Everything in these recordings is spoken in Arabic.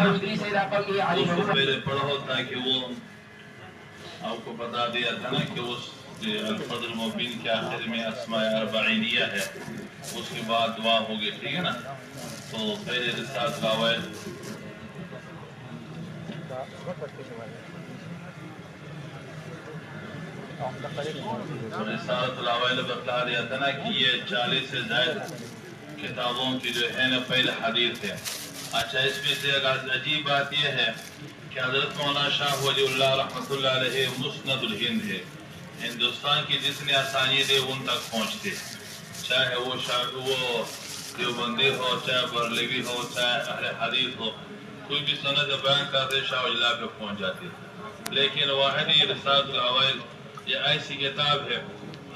पहले पढ़ो ताकि वो आपको बता दिया था ना कि उस अल-फज़्ल मुबीन के आखिर में अस्माए अर्बईनिया है, उसके बाद दुआ होगी, ठीक है ना। तो पहले रिसालतुल अवाइल बता दिया था ना कि ये 40 से ज्यादा किताबों की जो है ना पहले हदीस है। अच्छा, इसमें से अजीब बात यह है कि हज़रत मौलाना शाह वलीउल्लाह रहमतुल्लाह अलैहि मुस्नदुल हिंद है, हिंदुस्तान की जितने असानीद है उन तक पहुँचते, चाहे वो देवबंदी हो, चाहे बरलवी हो, चाहे अहले हदीस हो, कोई भी सनद बयान करते शाह वलीउल्लाह पे पहुँच जाती। लेकिन वाहिद ये रिसालतुल अवाइल ये ऐसी किताब है,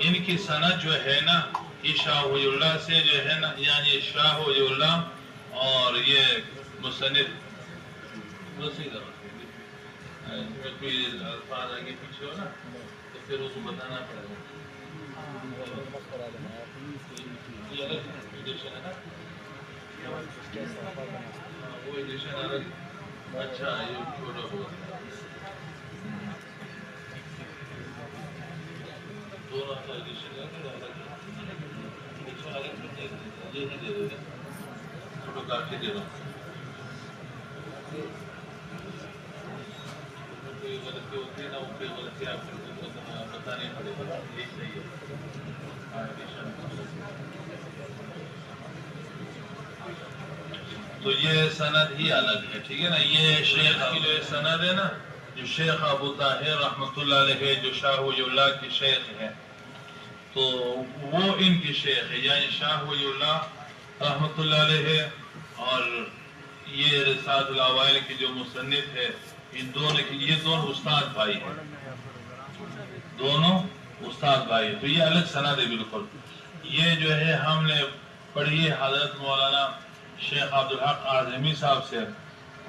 इनकी सनद जो है ना ये शाह वलीउल्लाह से जो है ना, यानी शाह वलीउल्लाह और ये मुसन्निफ कोई अल्फाज आगे पीछे हो ना तो फिर उसको बताना पड़ेगा। एडिशन है ना, वो एडिशन अलग। अच्छा, ये छोटा होगा, दोनों एडिशन अलग, ये नहीं दे देगा, छोटो काफी दे रहा हूँ। कोई गलती होती है ना, उसकी गलती आपको बतानी पड़ेगी, ये सही है। तो ये सनद ही अलग है, ठीक है ना। ये शेख की जो सनद है ना, जो शेख अबू ताहिर रहमतुल्लाह अलैहि जो शाह वलीउल्लाह के शेख है, तो वो इनकी शेख है, यानी शाह वलीउल्लाह रहमतुल्लाह अलैहि और ये रिसालतुल अवाइल की जो मुसन्निफ है, इन दोनों की ये दोनों उस्ताद भाई हैं, दोनों उस्ताद भाई। तो ये अलग सनद है बिल्कुल। ये जो है हमने पढ़ी है हजरत मौलाना शेख अब्दुल हक आज़मी साहब से,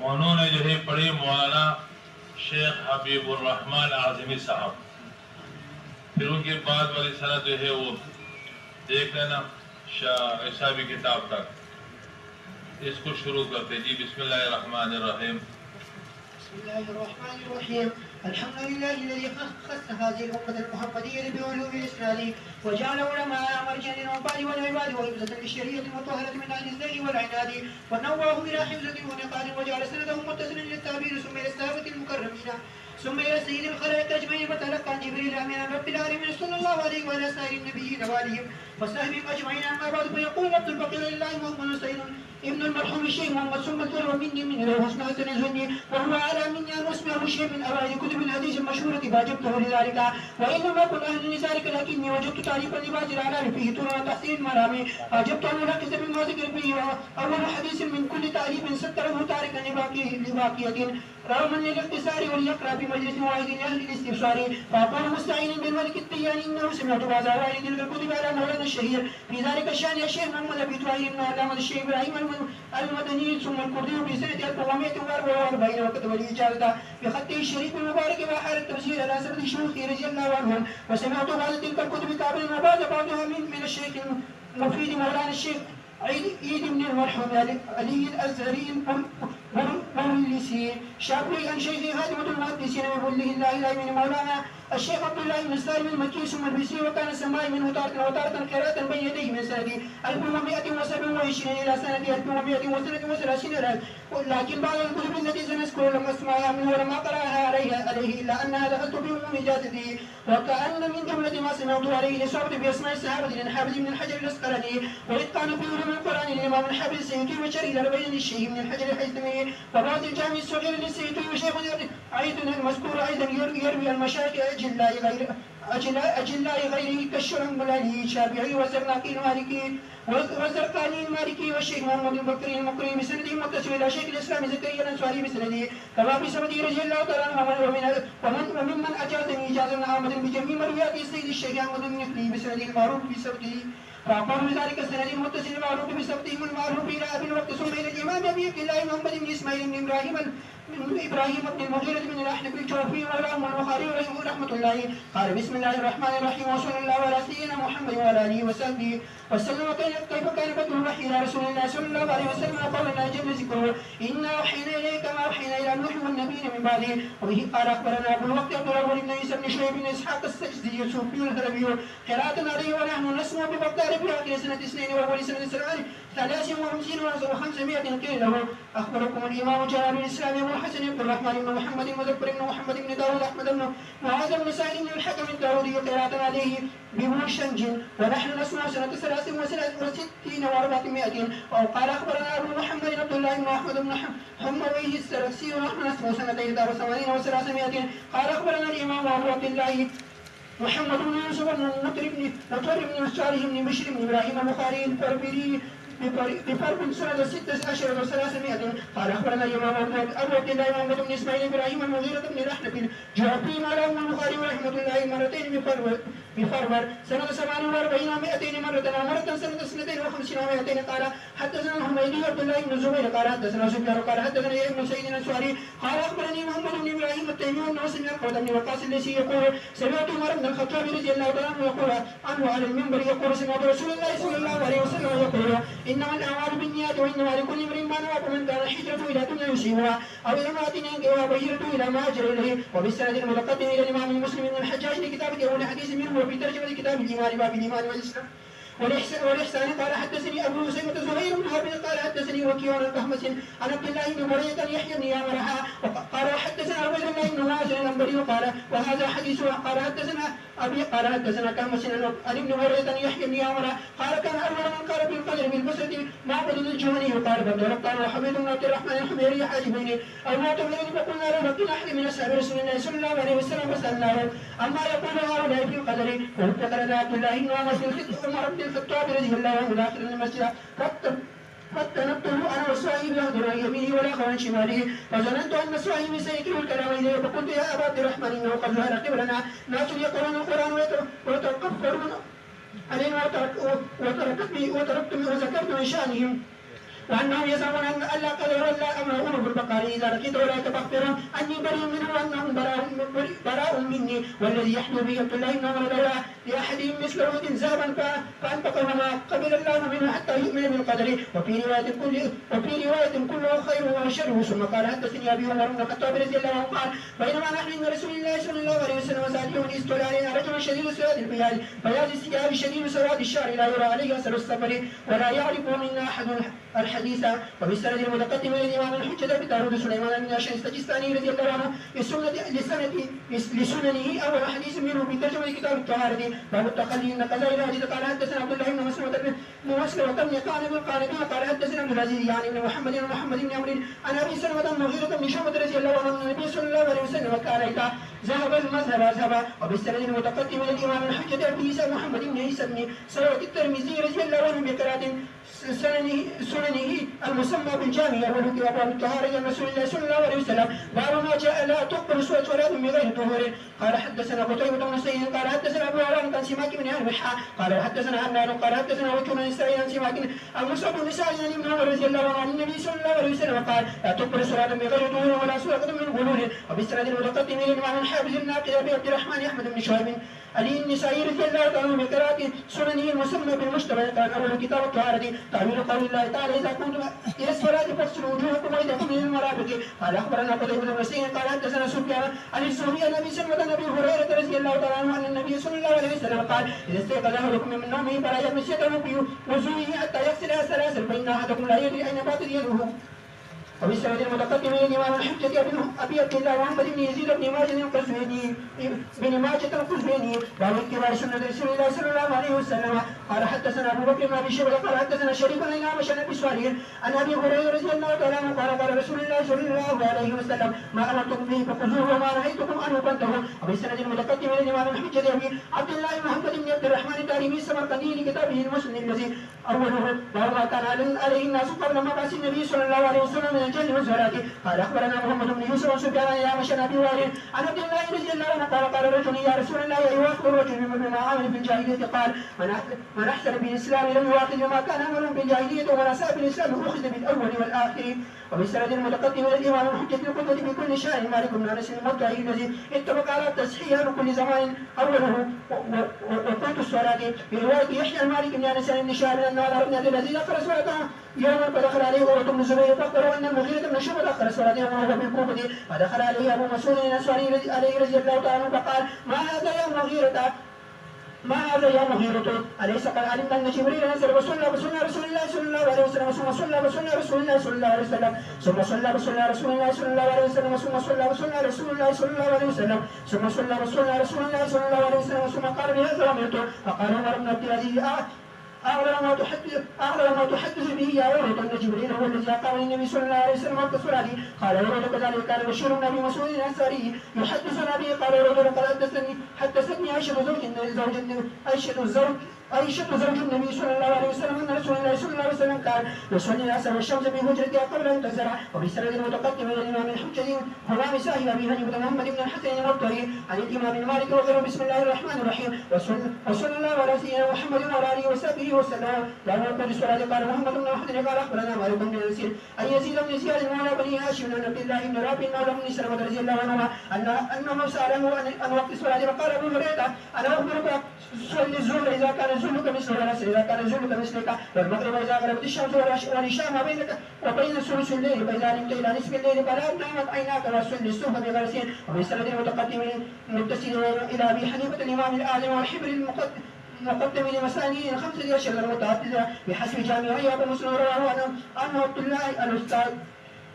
उन्होंने जो है पढ़ी मौलाना शेख हबीबुर रहमान आज़मी साहब। फिर उनके बाद वाली सनद जो है वो देख लेना शाह भी किताब तक। इसको शुरू करते जी, बिस्मिल्लाहिर्रहमानिर्रहीम। बिस्मिल्लाहिर्रहमानिर्रहीम। अल्हम्दुलिल्लाहि الذي خص هذه الأمة المحمدية بعلوم الإسلام وجعل علماء مرجعا للعباد والعباد وحفظة للشريعة المطهرة من أهل الزيغ والعناد ونواه إلى حفظة ونقاد وجعل سندهم متصلا للتعبير ثم إلى الصحابة المكرمين ثم إلى سيد الخلائق أجمعين فتلقى عن جبريل من رب العالمين صلى الله عليه وعلى سائر النبيين وآلهم وصحبهم أجمعين. أما بعد فيقول عبد البقيع لله محمد سيد ابن المرحوم الشيخ محمد ثم الكرم مني من الحسنى حسن الزني وهو على مني أن أسمع شيء من أوائل كتب الحديث المشهورة فأجبته لذلك وإنما كن أهل لذلك لكني وجدت تعريفا لبعض الأعلام فيه طول تحسين المرامي فأجبت أن أركز بما ذكر فيه أول حديث من كل تعريف ستره تاركا لباقية رغما للاختصار وليقرأ بمجلس واحد لأهل الاستبصار فأقول مستعينا بالملك الطياني إنه سمعت بعض أوائل تلك الكتب على مولانا الشهير في ذلك الشأن الشيخ محمد أبي طاهر بن علامة الشيخ إبراهيم المدني ثم الكردي في سنة 1444 وكتب الإجازة بخطه الشريف المبارك وحال التفسير على سبب شيوخه رضي الله عنهم وسمعت بعض تلك الكتب كاملا وبعض بعضها من الشيخ المفيد مولانا الشيخ عيد بن المرحوم علي الأزهري المجلسي شافعي عن شيخ خاتمة المحدثين وبله الله إلى من مولانا الشيخ عبد الله بن سالم المكي ثم البصري وكان السماء منه تارة قراءة بين يديه من سنة 1127 إلى سنة 1133 لكن بعض الكتب التي سنذكر لم أسمعها منه ولم أقرأها عليه إلا أنها دخلت بعموم إجازته وكأن من جملة ما سمعت عليه لصعبت بأسماء الصحابة للحافظ بن الحجر الأسقلاني وإتقان في علوم القرآن للإمام الحافظ السيوطي وشرح الأربعين للشيخ بن الحجر الحيثمي وبعض الجامع الصغير للسيوطي وشيخ أيضا المذكور أيضا يروي المشايخ أجلاء غيره كالشرنبلاني الشافعي والزرقاني المالكي والشيخ محمد البكري المقري بسنده متصل إلى شيخ الإسلام زكريا الأنصاري بسنده كما في سنده رضي الله تعالى عنه وممن أجازني إجازة عامة بجميع مرويات السيد الشيخ أحمد النقلي بسنده المعروف في سبته فأقول بذلك السند المتصل المعروف بسبته المعروف إلى أبي الوقت ثم إلى الإمام أبي عبد الله محمد بن إسماعيل بن إبراهيم بن ابراهيم بن المغيرة بن الاحنف الجوفي ولهم البخاري رحمة الله قال بسم الله الرحمن الرحيم وصلى الله على سيدنا محمد وعلى اله وصحبه وسلم. كيف كان بدء الوحي الى رسول الله صلى الله عليه وسلم قال الله جل ذكره انا اوحينا اليك ما اوحينا الى نوح والنبيين من بعده. وبه قال اخبرنا ابو الوقت عبد الله بن عيسى بن شعيب بن اسحاق السجدي الصوفي الهربي قراءة عليه ونحن نسمع ببغداد في اخر سنة 2 واول سنة 53 و500 قيل له اخبركم الامام جلال الاسلام ابو الحسن عبد الرحمن بن محمد المذكر بن محمد بن داود احمد بن معاذ بن سعيد بن الحكم الداودي قراءة عليه بمشنج ونحن نسمع سنة 63 و400. او قال اخبرنا ابو محمد عبد الله بن احمد بن حمويه السرسي ونحن نسمع سنة 81 و300. قال اخبرنا الامام ابو عبد الله محمد بن يوسف بن نطر بن صالح بن بشر بن ابراهيم البخاري الفربري بفرق سنة 16 و300. قال اخبرنا الامام ابو عبد الله محمد بن اسماعيل ابراهيم المغيرة بن الاحنف الجوفي مالهم البخاري رحمة الله مرتين بفربر سنة 47 و200 مرة ومرة سنة 52 و200. قال حدثنا الحميدي عبد الله بن الزبير قال حدثنا سفيان قال حدثنا ابن سعيد الانصاري قال اخبرني محمد بن ابراهيم التيمي انه سمع القوة بن وقاص الذي يقول سمعت عمر بن الخطاب رضي الله عنه يقول عنه على المنبر يقول سمعت رسول الله صلى الله عليه وسلم يقول انما الاعمال بالنيات وانما لكل امرئ ما نوى فمن كان هجرته الى دنيا يصيبها او الى امرأة ينكحها فهجرته الى ما هاجر اليه. وبالسند المتقدم الى الامام المسلم بن الحجاج لكتاب اول حديث منه وفي ترجمة كتاب الايمان باب الايمان والاسلام والإحسان قال حدثني أبو سيمة زهير بن حرب قال حدثني وكيع بن أحمس عن عبد الله بن مرية يحيى بن يامرها قال حدثنا عبد الله بن ناصر الأنبري قال وهذا حديث قال حدثنا أبي قال حدثنا كهمس عن ابن مرية يحيى بن يامرها قال كان أول من قال في القدر بالبصرة معبد الجهني قال فقال وحميد بن عبد الرحمن الحميري حاجبين أو معتمرين فقلنا له لكن أحد من أصحاب رسول الله صلى الله عليه وسلم فسألناه أما يقول هؤلاء في القدر فافتقر عبد الله بن عمر بن الخطاب رضي الله عنه داخل المسجد فاتنبته انا وصاحبي يهدر عن يمينه والاخر عن شماله فظننت ان صاحبي سيكره الكلام اليه فقلت يا ابا عبد الرحمن انه قد ظهر قبلنا ناس يقرؤون القران ويتكفرون علينا وتركت وذكرت من شانهم وانهم يزعمون ان الله قد ولى امرهم بالبقاء اذا لقيت ولا تبخرون اني بريء منه وانهم براء مني والذي يحلو به عبد الله بن عمر لولا لاحدهم مثل احد ذهبا فانفقه ما قبل الله منه حتى يؤمن بالقدر. وفي روايه كله خير وشر. ثم قال حدثني ابي عمر بن الخطاب رضي الله عنه قال بينما نحن عند رسول الله صلى الله عليه وسلم وسالم استولى علينا رجل شديد سواد البياض بياض الثياب شديد سواد الشعر لا يرى عليه اثر السفر ولا يعرف منا احد الحديث. وبالسند المتقدم الى الامام الحجة بداود سليمان بن هاشم السجستاني رضي الله عنه لسننه اول حديث منه في ترجمه كتاب الطهارة باب التخلي ان قضاء الحديث قال حدثنا عبد الله بن مسلمة بن قانب قال حدثنا عبد العزيز يعني بن محمد بن عمرو عن ابي سلمة بن مغيرة بن شعبة رضي الله عنه عن النبي صلى الله عليه وسلم قال اذا ذهب المذهب اذهب. وبالسند المتقدم الى الامام الحجة ابي عيسى محمد بن عيسى بن سلوة الترمذي رضي الله عنه بقراءة سننه المسمى بالجامع والذي باب الطهارة عن رسول الله صلى الله عليه وسلم باب ما جاء لا تقبل صلاة بغير طهور. قال حدثنا قتيبة بن سعيد قال حدثنا ابو عوان عن سماك بن هرمحة قال حدثنا عمار قال حدثنا وكيع بن اسرائيل عن سماك عن مصعب بن سعد عن ابن عمر رضي الله عنه عن النبي صلى الله عليه وسلم قال لا تقبل صلاة بغير طهور ولا صلاة من غلول. وبالسند المتقدم الى الامام الحافظ الناقد ابي عبد الرحمن احمد بن شعيب علي النسائي رضي الله عنه بقراءة سننه المسمى بالمشتبه قال اول كتاب الطهارة تعويل قول الله تعالى اذا كنتم الى الصلاة فاغسلوا وجوهكم وايديكم الى المرافق. قال اخبرنا قتيبة بن سعيد قال حدثنا سفيان عن الزهري عن ابي سلمة عن ابي هريرة رضي الله تعالى عنه ان النبي صلى الله عليه وسلم قال اذا استيقظ احدكم من نومه فلا يغمس يده في وجوهه حتى يغسلها ثلاثا فان احدكم لا يدري اين باتت يده. وبالسند المتقدم الى الامام الحجة ابي عبد الله محمد بن يزيد بن ماجد القزويني وهو اتباع سنة رسول الله صلى الله عليه وسلم. قال حدثنا ابو بكر بن ابي شيبة قال حدثنا شريك بن الأعمش عن ابي صالح عن ابي هريرة رضي الله تعالى عنه قال قال رسول الله صلى الله عليه وسلم ما امرتكم به فخذوه وما نهيتكم عنه فانتهوا. وبالسند المتقدم الى الامام الحجة ابي عبد الله محمد بن عبد الرحمن الدارمي السمرقندي لكتابه المسلم الذي اوله وهو ما كان عليه الناس قبل مبعث النبي صلى الله عليه وسلم من الجن والزلات. قال اخبرنا محمد بن يوسف وسفيان عن الاعمش عن ابي وائل عن عبد الله رضي الله عنه قال رجل يا رسول الله يؤاخذ الرجل بما عمل في الجاهليه؟ قال من احسن بالاسلام لم يؤاخذ بما كان عمله في الجاهليه ومن اساء بالاسلام اخذ بالاول والاخر. وبالسند المتقدم الى الامام الحجه القدوه في كل شان مالك بن انس المطلعي الذي اتفق على تصحيح كل زمان اوله وقوت الصلاه. في روايه يحيى المالك بن انس بن شهاب ان على الذي ذكر صلاته يوما فدخل عليه عروه بن الزبير فاخبره ان المغيرة بن شعبة اخر صلاته وهو في الكوفه فدخل عليه ابو مسعود الانصاري عليه رضي الله تعالى عنه فقال ما هذا يا مغيرة أليس قد علمت أن جبريل نزل وصلى رسول الله صلى الله عليه وسلم ثم صلى رسول الله صلى الله عليه وسلم ثم صلى رسول الله صلى الله عليه وسلم ثم صلى رسول الله صلى الله عليه وسلم ثم صلى رسول الله صلى الله عليه وسلم ثم قال بهذا أمرت. فقال عمر بن عبد العزيز أعلم ما تحدث به يا عروة أن جبريل هو الذي أقام النبي صلى الله عليه وسلم وقت صلاته. قال عروة كذلك كان بشير بن أبي مسعود الأنصاري يحدثنا به. قال عروة لقد حدثتني عائشة زوج النبي صلى الله عليه وسلم أن رسول الله صلى الله عليه وسلم كان يصلي العصر والشمس في هجرتها قبل أن تزرع. وبالسند المتقدم إلى الإمام الحجة همام صاحب أبي حنيفة محمد بن الحسن المطهري عن الإمام مالك وغيره بسم الله الرحمن الرحيم وصلى الله على سيدنا محمد وعلى آله وصحبه وسلم. لا نقول الصلاة. قال محمد بن أحمد قال أخبرنا مالك بن يزيد أن يزيد بن زياد مولى بني هاشم بن عبد الله بن رافع مولى بن سلمة رضي الله عنهما أنه سأله عن وقت الصلاة فقال أبو هريرة أنا أخبرك صلي الظهر إذا كان ظلك مثل العصر إذا كان ظلك مثلك والمغرب إذا غربت الشمس والعشاء ما بينك وبين ثلث الليل فإذا نمت إلى نصف الليل فلا نامت عيناك وصلي الصبح بغرسين. وبالسند المتقدم متصل إلى أبي حنيفة الإمام الأعظم والحبر المقدم لمسانيد 15 المتعددة بحسب جامعية أبو مسلم رواه عنه عبد الله الأستاذ.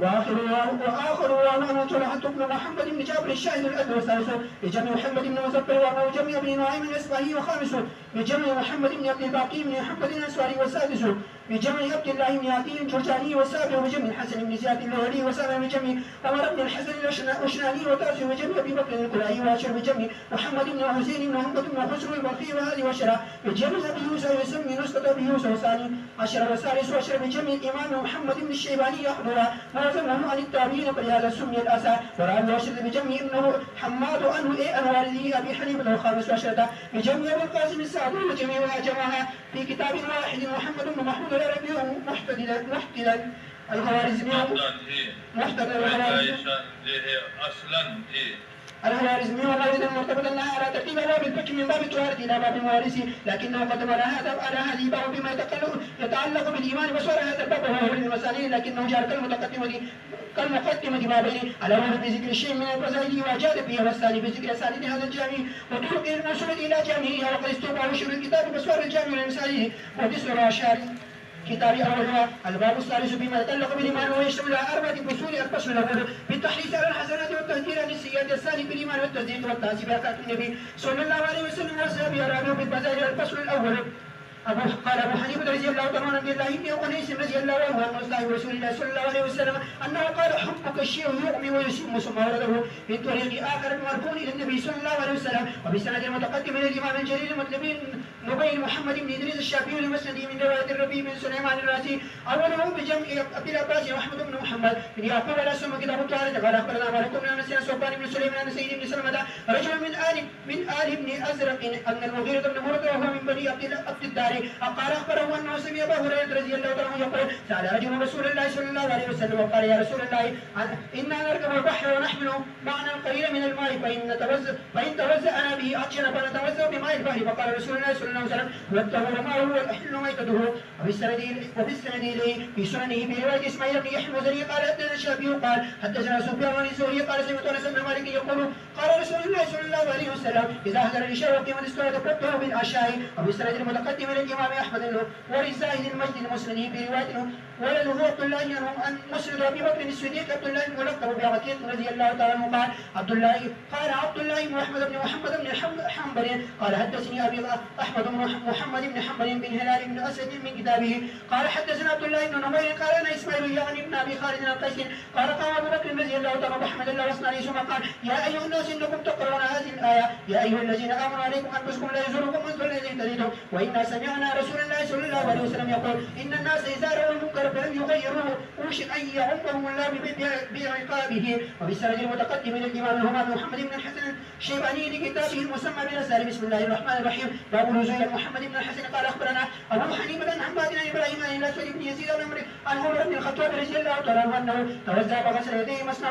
وآخر وأنا طلحة بن محمد بن جابر الشاهد الأدنى والثالث بجمع محمد بن مزبر وأبو جمع بن نعيم الأسبهي وخامس بجمع محمد بن عبد الباقي بن محمد الأنصاري والسادس بجمع عبد الله بن عتيق الجرجاني والسابع بجمع الحسن بن زياد اللهري وسابع بجمع عمر بن الحسن الأشناني وتاسع بجمع أبي بكر القلائي وعاشر بجمع محمد بن حسين بن محمد بن حسن البلخي وهذه وشرع بجمع أبي يوسف يسمي نسخة أبي يوسف الثاني عشر والثالث عشر بجمع الإمام محمد بن الشيباني يحضرها ونظمه عن التابعين فلهذا سمي الأسى. ورابع عشر بجمع ابنه حماد عنه عن والده أبي حنيفة. وخامس عشرة بجمع أبي القاسم السعدي وجميعها جمعها في كتاب واحد محمد بن محمود العربي محتلا الخوارزمي الخوارزمي وغير مرتبطا لها على ترتيب باب الفقه من باب الطهارة إلى باب الوارث لكنه قدم على هذه الباب بما يتعلق بالإيمان فصار هذا الباب هو المسانيد لكنه جعل كالمقدمة بابين الأول بذكر الشيء من الفضائل وأجاد فيه والثاني بذكر أسانيد هذا الجامع وطرق الموصول إلى جامعه وقد استوفى شر الكتاب فصار الجامع للمسائل وبسر أشار كتاب أولها الباب الثالث بما يتعلق بالإيمان ويشمل أربعة فصول. الفصل الأول بالتحريص على الحسنات والتهجير عن السيئات. الثاني بالإيمان والتصديق والتعزيز بأخلاق النبي صلى الله عليه وسلم وأصحابه الرابع بالفضائل. الفصل الأول قال أبو حنيفة رضي الله تعالى عنه بالله بن أنيس رضي الله عنه عن مصداق رسول الله صلى الله عليه وسلم أنه قال حبك الشيء يعمي ويسم ثم ورده من طريق آخر مرفوع إلى النبي صلى الله عليه وسلم. وبسند المتقدم إلى الإمام الجليل المطلبين نبين محمد بن إدريس الشافعي المسندي من رواية الربيع بن سليمان الرازي أوله بجمع أبي العباس وأحمد بن محمد بن يعقوب على سمى كتاب الطهارة. قال أخبرنا مالك بن أنس صوبان بن سليمان بن سيد بن سلمة رجل من آل بن أزرق أن المغيرة بن مرة وهو من بني عبد الدار قال أخبره أنه سمع أبا هريرة رضي الله عنه يقول سأل رجل رسول الله صلى الله عليه وسلم وقال يا رسول الله إنا نركب البحر ونحمل معنا القليل من الماء فإن توزأنا به عطشنا فنتوزأ بماء البحر. فقال رسول الله صلى الله عليه وسلم والطهور ماؤه والأحل ميتته. وبالسند إليه في سننه في رواية إسماعيل بن يحيى المزني قال حدثنا الشافعي قال حدثنا سفيان بن الزهري قال سمعت أنس بن مالك يقول قال رسول الله صلى الله عليه وسلم إذا حضر العشاء وقيمت الصلاة فابدأوا بالعشاء. وبالسند المتقدم إلى الإمام أحمد ولزاهد المجد المسلمي في رواية ولده عبد الله عن مسند أبي بكر الصديق عبد الله الملقب بعتيق رضي الله تعالى عنه قال عبد الله بن أحمد بن محمد بن حنبل قال حدثني أبي أحمد محمد بن حنبل بن هلال بن اسد من كتابه قال حدثنا عبد الله بن نمير قال انا اسماعيل يعني بن ابي خالد القيسي قال قام ابو بكر رضي الله تعالى محمد الله واصنع ثم قال يا ايها الناس انكم تقرؤون هذه الايه يا ايها الذين امنوا عليكم انفسكم لا يزوركم من ضل الذي اهتديتم وانا سمعنا رسول الله صلى الله عليه وسلم يقول ان الناس اذا راوا المنكر فلم يغيروه اوشك ان يعمهم الله بعقابه. وبالسند المتقدم للامام الهمام محمد بن الحسن الشيباني لكتابه المسمى برسائل بسم الله الرحمن الرحيم باب نزول محمد بن الحسن قال اخبرنا ابو حنيفه عن عبادنا ابراهيم عن الاسود بن يزيد عن عمر بن الخطاب رضي الله تعالى عنه انه توزع فغسل يديه مسنا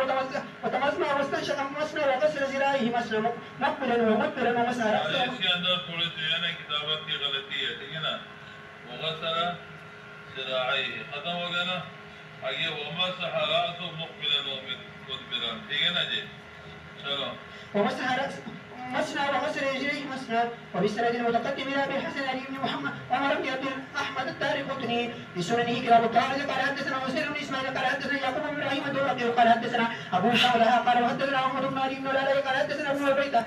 وتمسمع واستنشق مسنا وغسل ذراعيه مسنا مقبلا ومدبرا ومسح راسه. इसके अंदर थोड़ी सी है ना किताबत की गलती है, ठीक है ना. वगसला ज़राइह खत्म हो गया ना. आगे वमसह रासहु मुक़बिलन व मुदबिरन, ठीक है ना जी. चलो. ومسح راسه مسنا وغسل رجليه مسنا. وبالسند المتقدم الى ابي الحسن علي بن محمد عمر بن عبد احمد الدارقطني بسننه كتاب الطاهر قال حدثنا حسين بن اسماعيل قال حدثنا يعقوب بن ابراهيم الدورقي قال حدثنا ابو شعلها قال وحدثنا محمد بن علي بن العلاء قال حدثنا ابو عبيده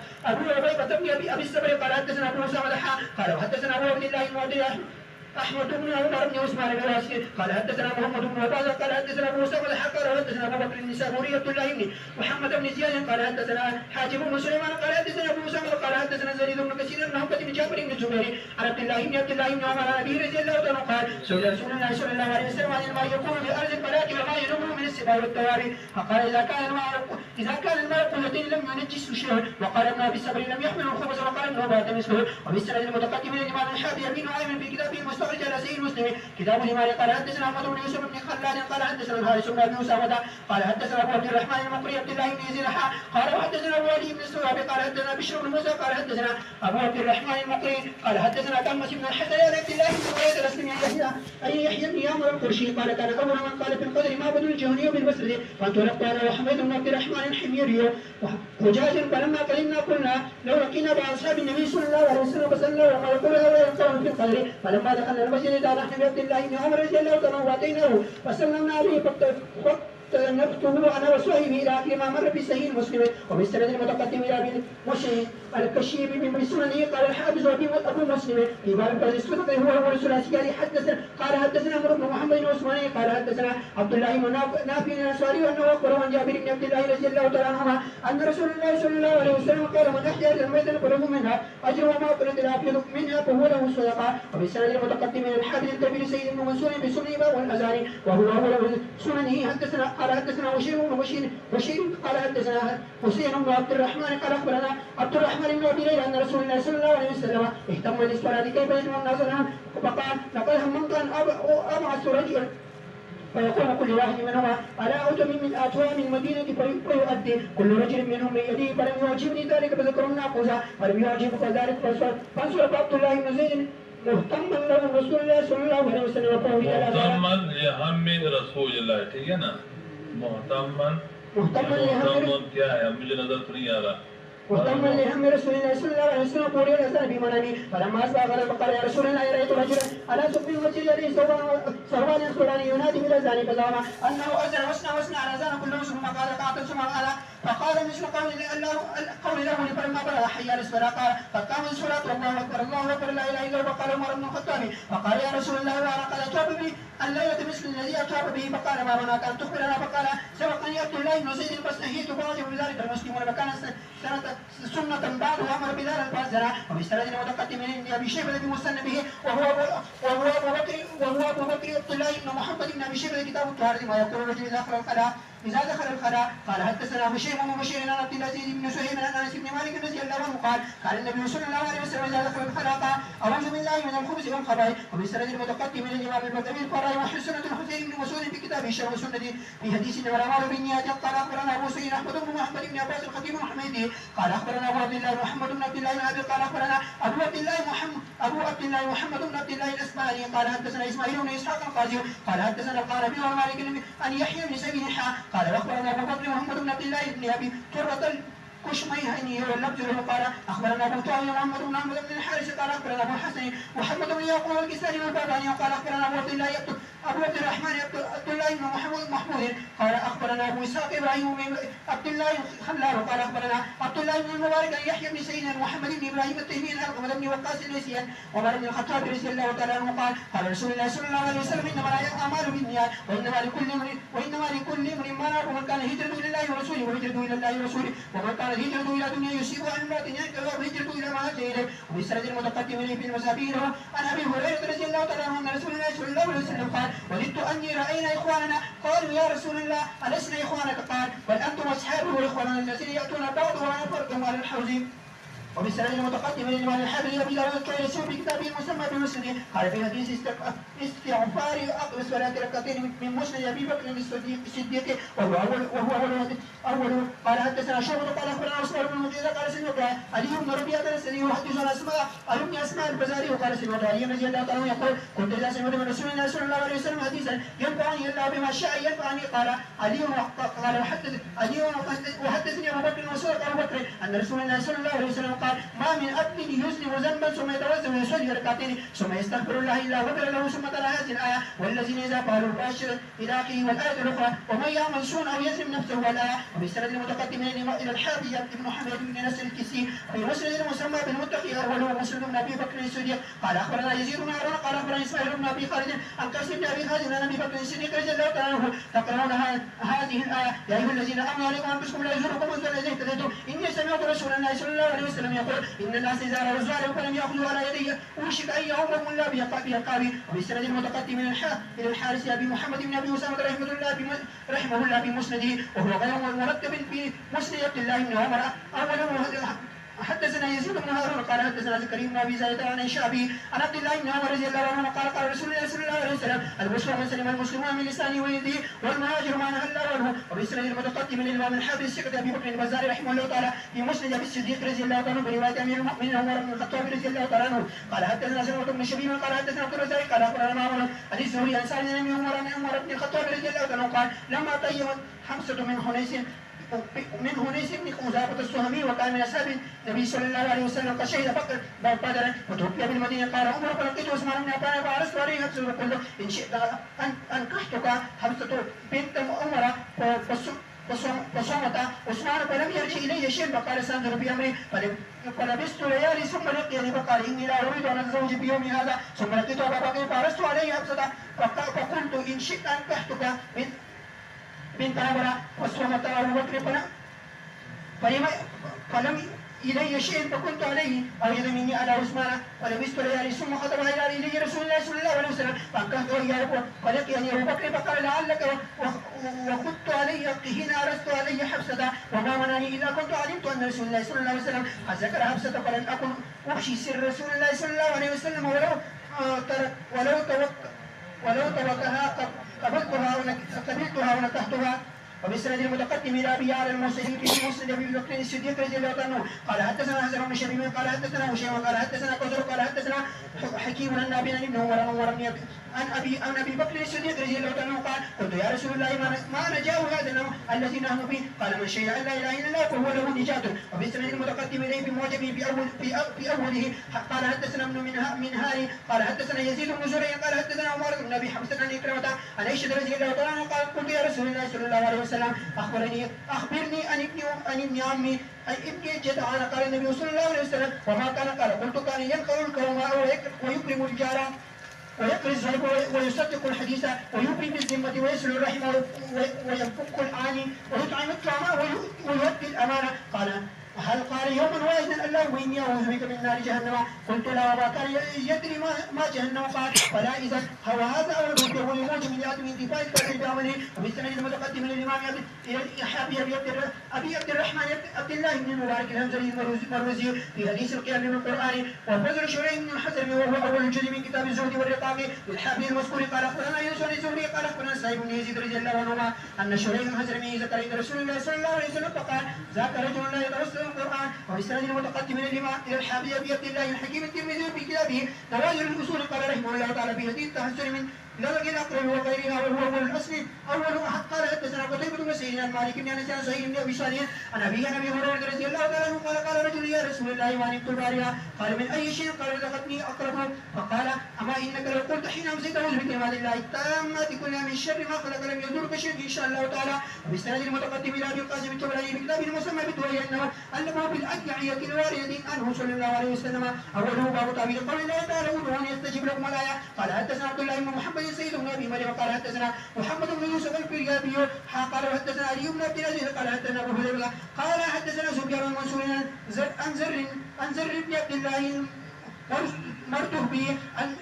بن ابي الصبر قال حدثنا ابو سعد قال وحدثنا ابو عبد الله بن احمد بن عمر بن عثمان بن راشد قال حدثنا محمد بن عباس قال حدثنا ابو سعد قال حدثنا ابو بكر بن سابوري عبد الله بن محمد بن زياد قال حدثنا حاجب بن سليمان قال حدثنا ابو سعد قال حدثنا زيد بن كثير بن محمد بن جابر بن الزبير عن عبد الله بن عمر عن ابي رضي الله عنه قال سئل رسول الله صلى الله عليه وسلم عن الماء يكون بارض البلاء وما ينبع من السباع والتوابع فقال اذا كان الماء قلتين لم ينجس شيئا وقال ابن ابي الصبر لم يحمل الخبز وقال ابن بات مثله. وبالسند المتقدم الامام الحافظ بن نعيم في كتابه المستخرج على سيد مسلم كتاب الإمام قال حدثنا احمد بن يوسف بن خلاد قال حدثنا الحارث بن ابي اسامه قال حدثنا ابو عبد الرحمن المقري عبد الله بن يزيد قال وحدثنا ابو علي بن السواب قال حدثنا بشر بن موسى قال حدثنا ابو عبد الرحمن المقري قال حدثنا كمس بن الحسن عن عبد الله بن وليد الاسلمي ان يحيى بن عمر القرشي قال كان اول من قال في القدر ما بدل الجهني بالمسجد فانطلقت انا وحميد بن عبد الرحمن الحميري وحجاج فلما قلنا قلنا لو لقينا بعض اصحاب النبي صلى الله عليه وسلم فسالنا وما يقول هؤلاء القوم في القدر فلما دخلنا المسجد اذا نحن بعبد الله بن عمر رضي الله عنه واتيناه فسلمنا عليه فنبته انا وصحبه الى اخر ما مر في صحيح مسلم. وبالسند المتقدم الى ابي المشي الكشيب من سننه قال الحافظ ابو مسلم في باب الصدق هو الثلاثي قال حدثنا عمرو بن محمد بن عثمان قال حدثنا عبد الله بن نافع الانصاري انه اخبره عن جابر بن عبد الله رضي الله تعالى عنهما ان رسول الله صلى الله عليه وسلم قال من احيا الميتة فله منها اجر وما قلت الافيض منها فهو له الصدقه. وبالسند المتقدم الى الحافظ الكبير سيد بن منصور بسنن باب الازاري وهو سننه حدثنا قال حدثنا بشير قال حدثنا حسين بن عبد الرحمن قال اخبرنا عبد الرحمن بن ابي ليلى ان رسول الله صلى الله عليه وسلم اهتم للصلاه كيف يجمع الناس عنها فقال لقد هممت ان ابعث رجلا فيقول كل واحد منهما على أتم من أتوام المدينة فيؤدي كل رجل منهم من يديه فلم يعجبني ذلك فذكر الناقوسة ولم يعجبك ذلك فانصرف عبد الله بن زيد مهتما له رسول الله صلى الله عليه وسلم مهتما لهم رسول الله, ठीक है ना. مهتما لهم क्या है, मुझे नजर तो नहीं आ रहा. مهتما لهم رسول الله صلى الله عليه وسلم قول الحسن في منامه فلما اصبح فقال يا رسول الله رايت رجلا على سب المسجد الذي ثوبان يدخلان ينادي بالاذان فزعم انه اذن وسنا على اذان كله ثم قال قاتل ثم قال فقال مثل قول له فلما بلغ حي على الصلاه قال قد قامت الصلاه والله اكبر الله اكبر لا اله الا الله. فقال عمر بن الخطاب فقال يا رسول الله وانا قد اتوب بي الليله مثل الذي اتوب به فقال ما منعك ان تخبرنا فقال سبقني عبد الله بن زيد فاستحييت فواجب بذلك المسلمون فكان سنة بعد وامر بذلك الفازرة. وبالسند المتقدم من ابي شيبه بمسند به وهو ابو بكر عبد الله بن محمد بن ابي شيبه كتاب الطهارة ما يقول الرجل اذا دخل الخلاء قال حدثنا بشير بن بشير عن عبد العزيز بن سهيل عن انس بن مالك رضي الله عنه قال النبي صلى الله عليه وسلم اذا دخل الخلاء قال اعوذ بالله من الخبث والخبائث. وبالسند المتقدم من الامام البغوي قال وحسن سنة الحسين بن مسعود في كتابه شرح سنته في حديث انما الاعمال بالنيات قال اخبرنا ابو سعيد احمد بن محمد بن عباس الخطيب الحميدي قال اخبرنا ابو عبد الله محمد بن عبد الله بن ابي قال اخبرنا ابو عبد الله محمد بن عبد الله الاسباني قال حدثنا اسماعيل بن اسحاق القاضي قال حدثنا القانبي ومالك ان يحيى بن سعيد قال واخبرنا ابو بكر محمد بن عبد الله بن ابي ترة كشميهني واللفظ له قال اخبرنا ابو طاهر محمد بن عمرو بن الحارث قال اخبرنا ابو الحسن محمد بن يعقوب الكساني والباباني قال اخبرنا ابو عبد الله أبو عبد الرحمن عبد الله بن محمود قال أخبرنا أبو إسحاق إبراهيم بن عبد الله الخلال قال أخبرنا عبد الله بن المبارك عن يحيى بن سعيد محمد بن إبراهيم التيمي عن علقمة بن وقاص الليثي عمر بن الخطاب رضي الله تعالى عنه قال رسول الله صلى الله عليه وسلم إنما الأعمال بالنيات وإنما لكل امرئ ما نوى ومن كان هجرته إلى الله ورسوله وهجرته إلى الله ورسوله ومن كانت هجرته إلى دنيا يصيبها عن امرأة ينكحها وهجرته إلى ما هاجر إليه وبالسند المتقدم إليه في المسابير عن أبي هريرة رضي الله تعالى عنه أن رسول الله صلى الله عليه وسلم قال وددت أني رأينا إخواننا قالوا يا رسول الله ألسنا إخوانك قال بل أنتم أصحابه وإخواننا الذين يأتون بعض وأنا فرقهم على الحوض وبالسند المتقدم للإمام الحافظ أبي داود الطيالسي في كتابه المسمى بمسنده قال في حديث استغفار أقل صلاة ركعتين من مسند أبي بكر الصديق وهو أول قال حدثنا شعبة قال أخبرنا عثمان بن المغيرة قال سمعت علي بن ربيعة الأسدي يحدثنا أسماء البزاري وقال سمعت علي رضي الله تعالى يقول كنت إذا سمعت من رسول الله صلى الله عليه وسلم حديثا ينفعني إلا بما شاء ينفعني قال علي وحدثني أبو بكر وسئل أبو بكر أن رسول الله صلى الله عليه وسلم قال ما من عبد يذنب ذنبا ثم يتوضا ويصلي ركعتين ثم يستغفر الله الا غفر له ثم تلا هذه الايه والذين اذا قالوا الباشر الى اخره والايه الاخرى ومن يعمل سوءا او يظلم نفسه والايه وبالسند المتقدم الى الحافظ بن حميد بن نصر الكسي في مسند المسمى بالمتقي اول مسلم بن ابي بكر الصديق قال اخبرنا يزيد بن هارون قال اخبرنا اسماعيل بن ابي خالد عن قاسم بن ابي خالد عن ابي بكر الصديق رضي الله تعالى عنه تقرؤون هذه الايه يا ايها الذين امنوا عليكم انفسكم لا يزوركم من ذل اذا اهتديتم اني سمعت رسول الله صلى الله عليه وسلم يقول ان الناس اذا رأوا الظالم فلم ياخذوا على يديه اوشك ان يعمهم الله بعقابه وبالسند المتقدم الى الحارث ابي محمد بن ابي اسامه رحمه الله بمسنده وهو غير مرتب في مسند عبد الله بن عمر اوله حدثنا يزيد بن هارون قال حدثنا زكريا بن ابي زايد عن الشعبي عن عبد الله بن عمر رضي الله عنه قال رسول الله صلى الله عليه وسلم المسلم من سلم المسلمون من لسانه ويده والمهاجر ما نهى الله عنه وبالسند المتقدم للامام الحافظ الثقه ابي بكر البزاري رحمه الله تعالى في مسند ابي الصديق رضي الله عنه بروايه امير المؤمنين عمر بن الخطاب رضي الله تعالى عنه قال حدثنا سلمة بن شبيب قال حدثنا عبد الرزاق قال اخبرنا معمر عن الزهري عن سعد بن عمر بن الخطاب رضي الله عنه قال لما طيب حمزه من هنيس بن خزاعة السهمي وكان من اصحاب النبي صلى الله عليه وسلم قد شهد بدرا وتوفي بالمدينه قال عمر فلقيت عثمان بن عفان فعرست عليه حفصه وقلت ان شئت انكحتك حفصه بنت عمر فصمت عثمان فلم يرجع الي شيء فقال سانظر في امري فلبست ليالي ثم لقيني فقال اني لا اريد ان اتزوج بيوم هذا ثم لقيت ابا بكر فعرست عليه حفصه فقلت ان شئت انكحتك بنت عمر وصمت ابو بكر فلم إلي شيء فكنت عليه أوجد مني على عثمان ولبست ليالي ثم خطبها إلي رسول الله صلى الله عليه وسلم فأنكحته إياه فلقيني أبو بكر فقال لعلك وخدت علي حين أرست علي حفصة وما منعني إلا كنت علمت أن رسول الله صلى الله عليه وسلم قد ذكر حفصة فلم أكن أفشي سر رسول الله صلى الله عليه وسلم ولو تركها قبلتها ونكحتها وبالسند المتقدم الى ابي على الموصلي في مسند ابي بكر الصديق رضي الله عنه قال حدثنا حسن بن شبيب قال حدثنا هشام قال حدثنا قدر قال حدثنا حكيم عن نافع بن عمر عن ابي بكر الصديق رضي الله عنه قال قلت يا رسول الله ما نجاه هذا النوع الذي نحن فيه قال من شهد ان لا اله الا الله فهو له نجاة وبالسند المتقدم اليه بموجبه في اوله قال حدثنا ابن من هاري قال حدثنا يزيد بن زريع قال حدثنا عمر بن ابي حفصه عن اكرمه عن عائشه رضي الله عنها قال قلت يا رسول الله صلى الله عليه وسلم اخبرني عن ابن عمي ابن جدعان قال النبي صلى الله عليه وسلم وما كان قال قلت كان ينقل الكرم ويكرم الجار ويقري الزهد ويصدق الحديث ويبري بالذمة ويسل الرحم ويفك العاني ويطعم الطعام ويؤدي الأمانة قال هل قال يوما واحدا اللهم اني اعوذ بك من نار جهنم قلت لا وما كان يدري ما جهنم قال فلا اذا هو هذا اول يقول يموت من ياتي من دفاع الكافر بعمله وبالسند المتقدم للامام ابي عبد الرحمن عبد الله بن المبارك الهمزري المروزي في حديث القيام بالقران وفضل شريح بن الحزم وهو اول الجزء من كتاب الزهد والرقاق للحافظ المذكور قال اخبرنا يوسف الزهري قال اخبرنا سعيد بن يزيد رضي الله عنهما ان شريح الحزمي ذكر عند رسول الله صلى الله عليه وسلم فقال ذاك رجل لا يتوسل القرآن وبالسند المتقدم إلى الحافظ أبي عبد الله الحكيم الترمذي في كتابه نوازل الأصول قال رحمه الله تعالى في حديث التحسن لغة الأقرب وغيرها وهو أول الأصل أول أحد. قال حدثنا قتيبة بن سعيد عن مالك بن أنس عن سعيد بن أبي صالح عن أبي هريرة رضي الله تعالى عنه قال قال رجل يا رسول الله ما نمت البارحة قال من أي شيء؟ قال لقتني أقرب فقال أما إنك لو قلت حين أمسيت أعوذ بكلمات الله التامات كلها من شر ما خلق لم يضرك شيء إن شاء الله تعالى. وبالسند المتقدم إلى أبي القاسم الطبراني بكتاب المسمى بالدعاء أنه علمه بالأدعية الواردة عنه صلى الله عليه وسلم. أوله باب تعبير قول الله تعالى ادعوني يستجب لكم الآية. قال حدثنا عبد الله بن محمد سيد بن أبي مريم قال حدثنا محمد بن يوسف الفريابي قال حدثنا علي بن عبد العزيز قال حدثنا أبو هريرة قال حدثنا سفيان بن منصور عن زر بن عبد الله مرته به أن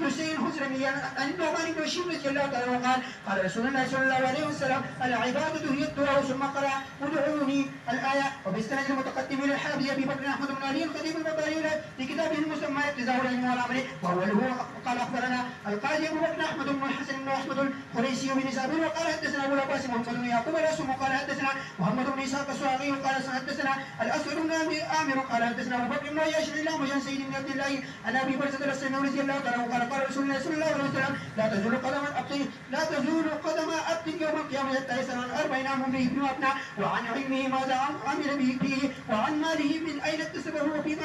يسين حزرمي عن النعمان بن بشير رضي الله تعالى عنه قال رسول الله صلى الله عليه وسلم العبادة هي الدعاء ثم قرأ ادعوني الآية. وبالسند المتقدم إلى الحافظ أبي بكر أحمد بن علي الخطيب البخاري في كتابه المسمى ابتداء العلم والعمل وأوله قال أخبرنا القاضي أبو بكر أحمد بن الحسن بن أحمد القريشي بن سابر وقال حدثنا أبو العباس محمد بن يعقوب الأسلم قال حدثنا محمد بن إسحاق السواقي قال حدثنا الأسود بن عامر قال حدثنا أبو بكر بن عياش بن الله وجن سيد بن عبد الله عن ابي برزة الاسلمي رضي الله تعالى عنه قال رسول الله صلى الله عليه وسلم لا تزول قدم عبد يوم القيامة حتى يسأل عن 40 عام به ابن ابناء وعن علمه ماذا عمل به فيه وعن ماله من اين اكتسبه وفيما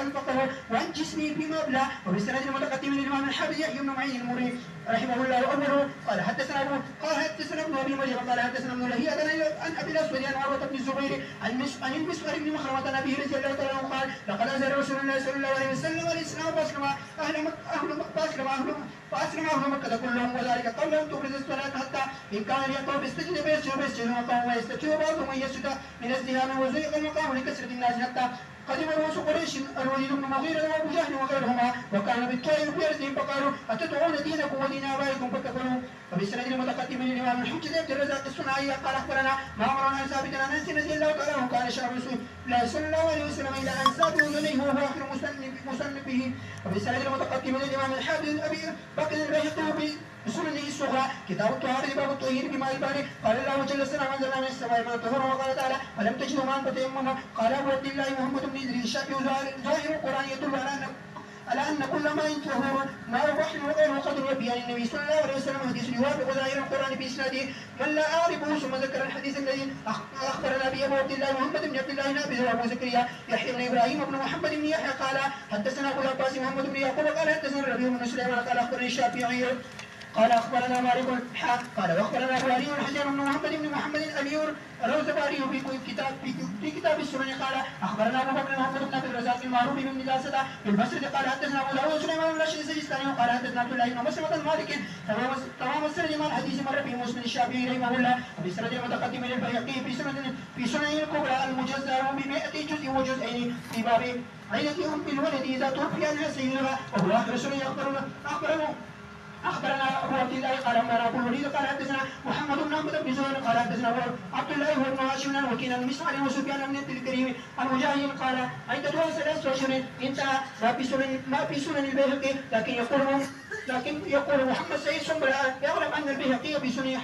انفقه وعن جسمه فيما ابلى. وبالسند المتقدم للامام الحافظ يحيى بن معين المري رحمه الله واوله قال حدثنا ابن ابي مريم قال حدثنا ابن لهيعة عن ابي الاسود عن عروة بن الزبير عن المسخر بن مخرمة عن ابي رضي الله تعالى عنه قال لقد انزل رسول الله صلى الله عليه وسلم الاسلام فاسلم اهل مكة كلهم وذلك قبل ان تبرز الصلاة حتى ان كان يقوم بالسجن فيسجد المقام ويستجيب بعضهم ان يسجد من ازدهام وزيق المقام لكثرة الناس حتى قدم رؤوس قريش الوليد بن مغيرة وابو جهل وغيرهما وكانوا بالطائر في ارضهم فقالوا اتدعون دينكم ودين ابائكم فكفروا. وبالسند المتقدم للامام الحجة عبد الرزاق الصنعاني قال اخبرنا معمر عن ثابت عن انس رضي الله تعالى عنه كان شعب رسول الله صلى الله عليه وسلم الى انساب اذنيه وهو اخر مصنفه. وبالسند المتقدم للامام الحافظ ابي بكر البيهقي بسننه الصغرى كتاب الطهارة باب الطهير بماء الباري قال الله جل وعلا انزلنا من السماء ماء طهورا وقال تعالى فلم تجدوا ماء فتيمموا. قال ابو عبد الله محمد بن ادريس الشافعي ظاهر القران يدل على ان كل ما طهور ماء وحي وغيره قدر يبي عن النبي صلى الله عليه وسلم حديث يوافق ظاهر القران باسناده من لا اعرفه. ثم ذكر الحديث الذي اخبرنا به ابو عبد الله محمد بن عبد الله نابذ وابو زكريا يحيى بن ابراهيم بن محمد بن يحيى قال حدثنا ابو العباس محمد بن يعقوب قال حدثنا الربيع بن سليمان قال اخبرني الشافعي قال اخبرنا مالك قال واخبرنا ابو علي الحسين بن محمد بن محمد الامير الروزباري في كتاب السنن قال اخبرنا ابو بكر محمد بن عبد الرزاق المعروف بن داسة بالبصرة قال حدثنا ابو داوود سليمان بن راشد السجستاني قال حدثنا عبد الله بن مسلمة المالكي تمام السند مع الحديث مر في مسلم الشافعي رحمه الله. وبسند المتقدم للبيهقي في سنن الكبرى المجزأ ب100 جزء وجزئين في باب عيلة ام الولد اذا توفي عنها سيدها وهو اخر سنن اخبرنا ابو عبد الله قال اخبرنا ابو الوليد قال حدثنا محمد بن عبد بن زهير قال حدثنا عبد الله بن هاشم عن وكيل عن مسعر وسفيان بن الكريم عن مجاهد قال عدتها 3 أشهر انتهى ما في سنن البيهقي لكن يقول محمد سعيد سنبل يعلم ان البيهقي في سننه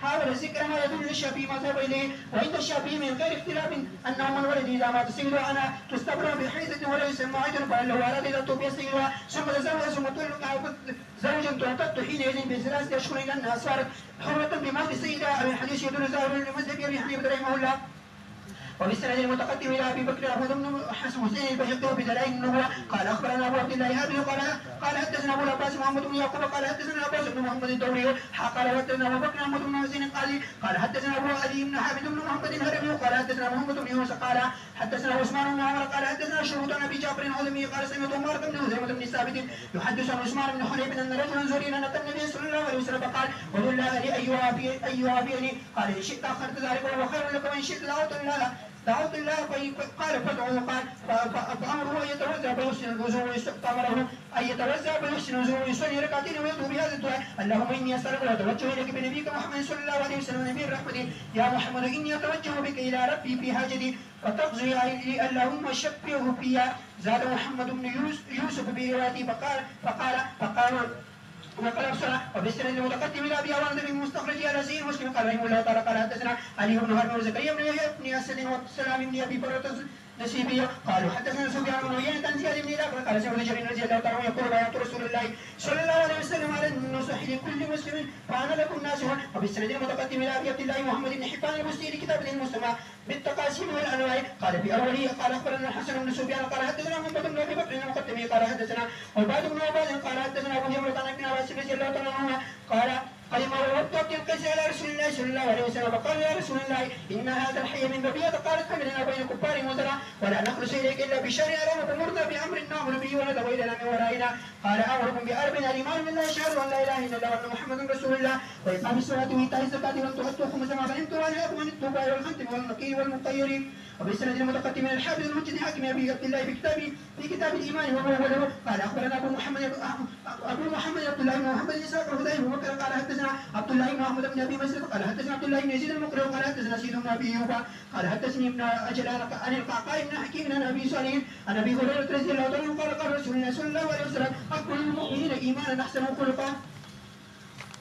حاول ذكر ما يدل الشافعي ما ذهب اليه وعند الشافعي من غير اختلاف انه من ولد اذا مات سيدها انا تستبرأ بحيث ولا يسمى عيدا فانه اراد اذا توفي سيدها ثم تزوج ثم طلق زوجا تعتد حينئذ ب3 أشهر لانها صارت حرة بموت سيدها. الحديث يدل ظاهر لمذهب ابي حنيفة رحمه الله. وبالسند المتقدم الى ابي بكر احمد بن حسين البيهقي بدلائل النبوه قال اخبرنا ابو عبد الله هابي قال حدثنا ابو العباس محمد بن يعقوب قال حدثنا العباس بن محمد الدوري قال حدثنا ابو بكر احمد بن حسين قال حدثنا ابو علي بن حامد بن محمد الهرمي قال حدثنا محمد بن يونس قال حدثنا عثمان بن عمر قال حدثنا شهود عن ابي جعفر العظمي قال سمعت عمر بن هزيمة بن ثابت يحدث عن عثمان بن حنيف ان رجلا زوريا اتى النبي صلى الله عليه وسلم فقال قل لا ايها بيني قال ان شئت اخرت ذلك وهو خير لك وان شئت دعوت الله قال فادعوه قال فامره ان يتوزع فيحسن الوضوء فامره ان يتوزع فيحسن الوضوء ويصلي ركعتين ويدعو بهذا الدعاء اللهم اني اسالك واتوجه اليك بنبيك محمد صلى الله عليه وسلم نبي الرحمه يا محمد اني اتوجه بك الى ربي في حاجتي فتقضي لي اللهم شفعه فيها. زاد محمد بن يوسف بروايته فقال وقال الصلاة. وبالسند المتقدم الى ابي عوانة بن مستخرج على سيد مسلم قال رحمه الله تعالى قال حدثنا علي بن هارون وزكريا بن يحيى بن اسد والسلام بن ابي بكر نسيبية قالوا حدثنا سفيان بن عيينة عن زياد بن الاخر قال سمعت جرير رضي الله تعالى عنه يقول بيعت رسول الله صلى الله عليه وسلم وسلم على النصح لكل مسلم فأنا لكم ناصح. وبالسند المتقدم إلى أبي عبد الله محمد بن حبان البستي لكتاب المسمى بالتقاسيم والأنواع قال في أوله قال أخبرنا الحسن بن سفيان قال حدثنا محمد بن أبي بكر المقدمي قال حدثنا عباد بن عباد قال حدثنا أبو جمرة عن ابن عباس رضي الله تعالى عنهما قال قدم وقت القيس على رسول الله صلى الله عليه وسلم فقال يا رسول الله إن هذا الحي من بقية قالت حملنا بين كفار مزرع ولا نخرج إليك إلا بشر أرام فمرنا بأمر نعمل به وندعو إلى من ورائنا قال أمركم بأربع الإيمان بالله شهر وأن لا إله إلا الله وأن محمدا رسول الله وإقام الصلاة وإيتاء الزكاة وأن تؤتوا خمس ما غنمتم وأن يأكل التوبة والخنتم والنقي والمطير. وبالسند المتقدم من الحافظ المجد حاكم أبي عبد الله في كتاب الإيمان وهو قال أخبرنا أبو محمد عبد الله بن محمد بن إسحاق وهداي بن بكر قال حدثنا عبد الله بن أحمد بن أبي مسعود قال حدثنا عبد الله بن يزيد المقري قال حدثنا سيد بن أبي أيوب قال حدثني ابن أجلان عن القعقاع بن حكيم عن أبي صالح عن أبي هريرة رضي الله عنه قال قال رسول الله صلى الله عليه وسلم أكمل المؤمنين إيمانا أحسن خلقا.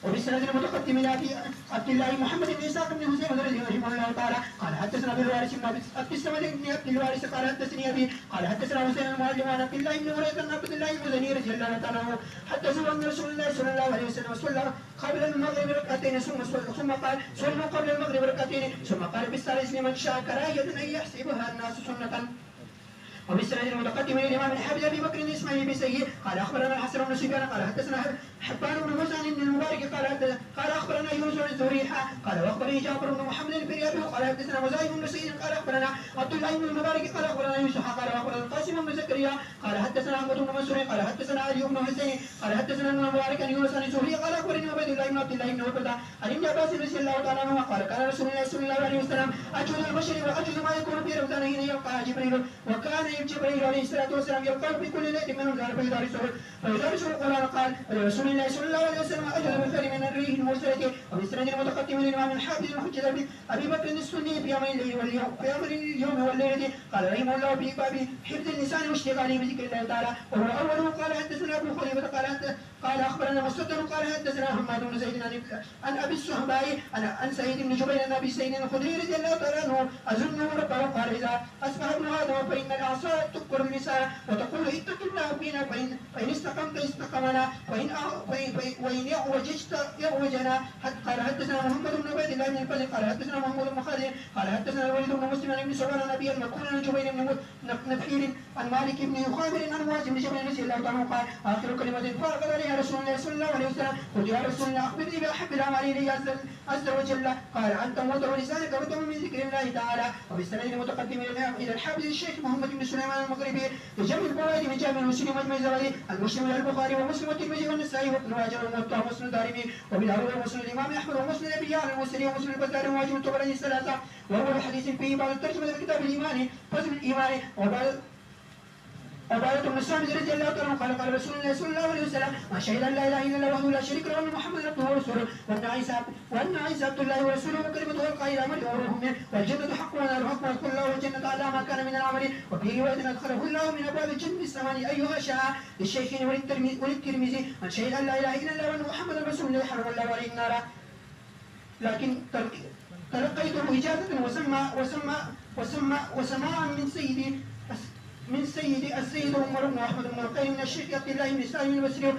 وبالسند المتقدم الى ابي عبد الله محمد بن اسحاق بن حسين رحمه الله تعالى قال حدثنا ابي الوارث بن عبد الصمد بن عبد الوارث قال حدثني ابي قال حدثنا حسين المعلم عن عبد الله بن هريره بن عبد الله المزني رضي الله تعالى عنه حدثوا ان رسول الله صلى الله عليه وسلم صلى قبل المغرب ركعتين ثم قال صلوا قبل المغرب ركعتين ثم قال بالثالث لمن شاء كراهيه ان يحسبها الناس سنه. وبالسند المتقدم للامام الحافظ ابي بكر اسماعيل بن سيد قال اخبرنا الحسن بن سفيان قال حدثنا حبان بن موسى بن المبارك قال اخبرنا يونس بن زريحه قال واخبرني جعفر بن محمد الفريابي قال حدثنا مزاحم بن سعيد قال اخبرنا عبد الله بن المبارك قال اخبرنا يوسف قال اخبرنا القاسم بن زكريا قال حدثنا احمد بن منصور قال حدثنا علي بن حسين قال حدثنا ابن المبارك عن يونس بن زهري قال اخبرني عبيد الله بن عبد الله بن عبده عن ابن عباس رضي الله تعالى عنهما قال كان رسول الله صلى الله عليه وسلم اجود البشر واجود ما يكون في رمضان حين يلقى جبريل وكان جبريل عليه الصلاه والسلام يلقاه في كل ليله من رمضان فيدارسه القران قال ولرسول الله صلى الله عليه وسلم اجود بالخير من الريح المرسله. وبالسند المتقدم للامام الحافظ الحجه ابي بكر السني في امر الليل واليوم في امر اليوم والليله قال رحمه الله في باب حفظ اللسان واشتغاله بذكر الله تعالى وهو اوله قال حدثنا ابو خليفه قال اخبرنا مسدد قال حدثنا حماد بن زيد عن ابي الصهباء عن سعيد بن جبير عن ابي سعيد الخدري رضي الله تعالى عنه اظنه ربه قال اذا اصبح ابن ادم فان الاعصار تكبر النساء وتقول اتق الله فينا فان استقمت استقمنا وان يعوجنا قال حدثنا محمد بن عبيد الله بن الفضل قال حدثنا محمد بن خالد قال حدثنا الوليد بن مسلم عن ابن سعود عن ابي المكحول عن جبير بن نبحير عن مالك بن يخامر عن معاذ بن جبل رضي الله عنه قال اخر كلمه فرقت عليها رسول الله صلى الله عليه وسلم قلت يا رسول الله اخبرني باحب الاعمال الي عز وجل قال انت موضع لسانك وتم من ذكر الله تعالى. وبالسند المتقدم الى الحافظ الشيخ محمد بن سليمان المغربي لجمع الفوائد من جامع المسلم ومجمع الزوائد المسلم البخاري ومسلم والترمذي والنسائي وابن ماجه والموطأ ومسلم الدارمي وبالعروض ومسلم الامام احمد ومسلم ابي يعلى الموصلي ومسلم البزار وواجب الطبراني الثلاثه وهو حديث فيه بعض الترجمه في كتاب الايمان فصل الايمان وبعد بن الصامت رضي الله عنه قال قال رسول الله صلى الله عليه وسلم ما شهد ان لا اله الا الله وحده لا شريك له وان محمدا عبده ورسوله وان عيسى عبد الله ورسوله وكلمته القائل امر وروح منه والجنه حق ونار حق ويدخل الله الجنه على ما كان من العمل. وفي روايه ادخله الله من ابواب الجنه الثمانيه ايها شاء للشيخين وللترمذي من شهد ان لا اله الا الله وان محمدا رسول الله حرم الله عليه النار. لكن تلقيته اجازه وسماعا من سيدي السيد عمر بن احمد بن القيم من الشيخ عبد الله بن سالم البصري